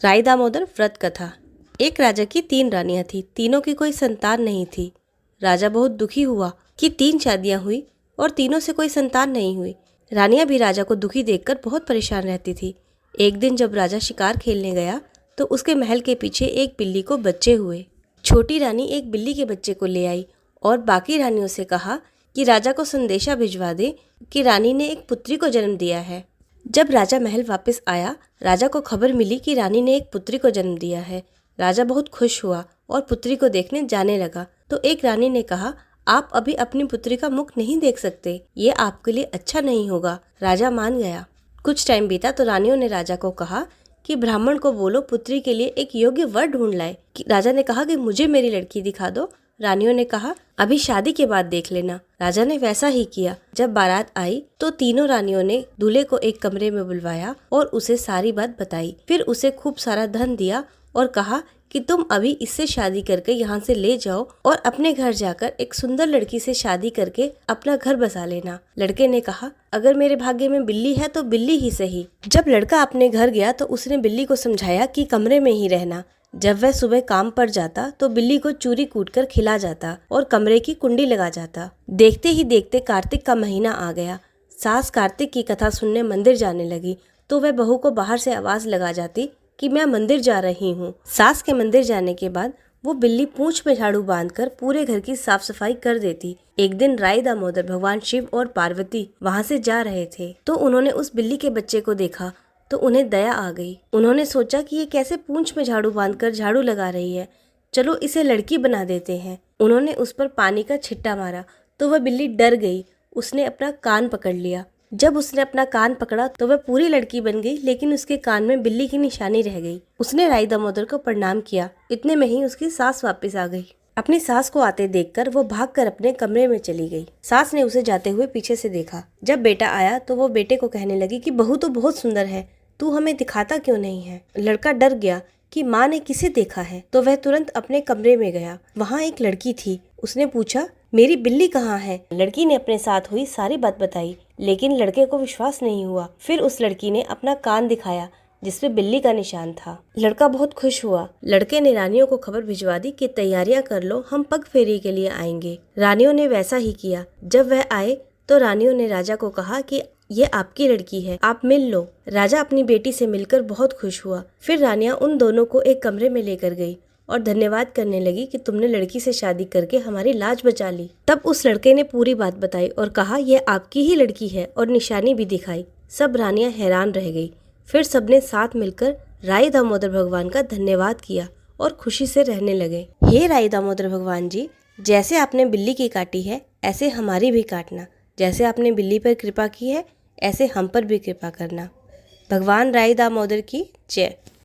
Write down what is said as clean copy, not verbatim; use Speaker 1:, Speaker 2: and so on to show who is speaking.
Speaker 1: राई दामोदर व्रत कथा। एक राजा की 3 रानियां थी। तीनों की कोई संतान नहीं थी। राजा बहुत दुखी हुआ कि 3 शादियां हुई और तीनों से कोई संतान नहीं हुई। रानियां भी राजा को दुखी देखकर बहुत परेशान रहती थी। एक दिन जब राजा शिकार खेलने गया तो उसके महल के पीछे एक बिल्ली को बच्चे हुए। छोटी रानी एक बिल्ली के बच्चे को ले आई और बाकी रानियों से कहा कि राजा को संदेशा भिजवा दे कि रानी ने एक पुत्री को जन्म दिया है। जब राजा महल वापस आया, राजा को खबर मिली कि रानी ने एक पुत्री को जन्म दिया है। राजा बहुत खुश हुआ और पुत्री को देखने जाने लगा तो एक रानी ने कहा, आप अभी अपनी पुत्री का मुख नहीं देख सकते, ये आपके लिए अच्छा नहीं होगा। राजा मान गया। कुछ टाइम बीता तो रानियों ने राजा को कहा कि ब्राह्मण को बोलो पुत्री के लिए एक योग्य वर ढूंढ लाए। राजा ने कहा कि मुझे मेरी लड़की दिखा दो। रानियों ने कहा अभी शादी के बाद देख लेना। राजा ने वैसा ही किया। जब बारात आई तो तीनों रानियों ने दूल्हे को एक कमरे में बुलवाया और उसे सारी बात बताई। फिर उसे खूब सारा धन दिया और कहा कि तुम अभी इससे शादी करके यहाँ से ले जाओ और अपने घर जाकर एक सुंदर लड़की से शादी करके अपना घर बसा लेना। लड़के ने कहा अगर मेरे भाग्य में बिल्ली है तो बिल्ली ही सही। जब लड़का अपने घर गया तो उसने बिल्ली को समझाया कि कमरे में ही रहना। जब वह सुबह काम पर जाता तो बिल्ली को चूरी कूटकर खिला जाता और कमरे की कुंडी लगा जाता। देखते ही देखते कार्तिक का महीना आ गया। सास कार्तिक की कथा सुनने मंदिर जाने लगी तो वह बहू को बाहर से आवाज लगा जाती कि मैं मंदिर जा रही हूँ। सास के मंदिर जाने के बाद वो बिल्ली पूंछ में झाड़ू बांधकर पूरे घर की साफ सफाई कर देती। एक दिन राई दामोदर भगवान शिव और पार्वती वहाँ से जा रहे थे तो उन्होंने उस बिल्ली के बच्चे को देखा तो उन्हें दया आ गई। उन्होंने सोचा कि ये कैसे पूंछ में झाड़ू बांधकर झाड़ू लगा रही है, चलो इसे लड़की बना देते हैं। उन्होंने उस पर पानी का छिट्टा मारा तो वह बिल्ली डर गई। उसने अपना कान पकड़ लिया। जब उसने अपना कान पकड़ा तो वह पूरी लड़की बन गई, लेकिन उसके कान में बिल्ली की निशानी रह गई। उसने राई दामोदर को प्रणाम किया। इतने में ही उसकी सास वापस आ गई। अपनी सास को आते देखकर वो भागकर अपने कमरे में चली गई। सास ने उसे जाते हुए पीछे से देखा। जब बेटा आया तो वो बेटे को कहने लगी कि बहू तो बहुत सुंदर है, तू हमें दिखाता क्यों नहीं है। लड़का डर गया कि माँ ने किसे देखा है तो वह तुरंत अपने कमरे में गया। वहाँ एक लड़की थी। उसने पूछा मेरी बिल्ली कहाँ है। लड़की ने अपने साथ हुई सारी बात बताई, लेकिन लड़के को विश्वास नहीं हुआ। फिर उस लड़की ने अपना कान दिखाया जिसपे बिल्ली का निशान था। लड़का बहुत खुश हुआ। लड़के ने रानियों को खबर भिजवा दी कि तैयारियां कर लो, हम पग फेरी के लिए आएंगे। रानियों ने वैसा ही किया। जब वह आए तो रानियों ने राजा को कहा कि ये आपकी लड़की है, आप मिल लो। राजा अपनी बेटी से मिलकर बहुत खुश हुआ। फिर रानियां उन दोनों को एक कमरे में लेकर गई और धन्यवाद करने लगी कि तुमने लड़की से शादी करके हमारी लाज बचा ली। तब उस लड़के ने पूरी बात बताई और कहा यह आपकी ही लड़की है और निशानी भी दिखाई। सब रानियां हैरान रह गई। फिर सबने साथ मिलकर राई दामोदर भगवान का धन्यवाद किया और खुशी से रहने लगे। हे राई दामोदर भगवान जी, जैसे आपने बिल्ली की काटी है ऐसे हमारी भी काटना। जैसे आपने बिल्ली पर कृपा की है ऐसे हम पर भी कृपा करना। भगवान राई दामोदर की जय।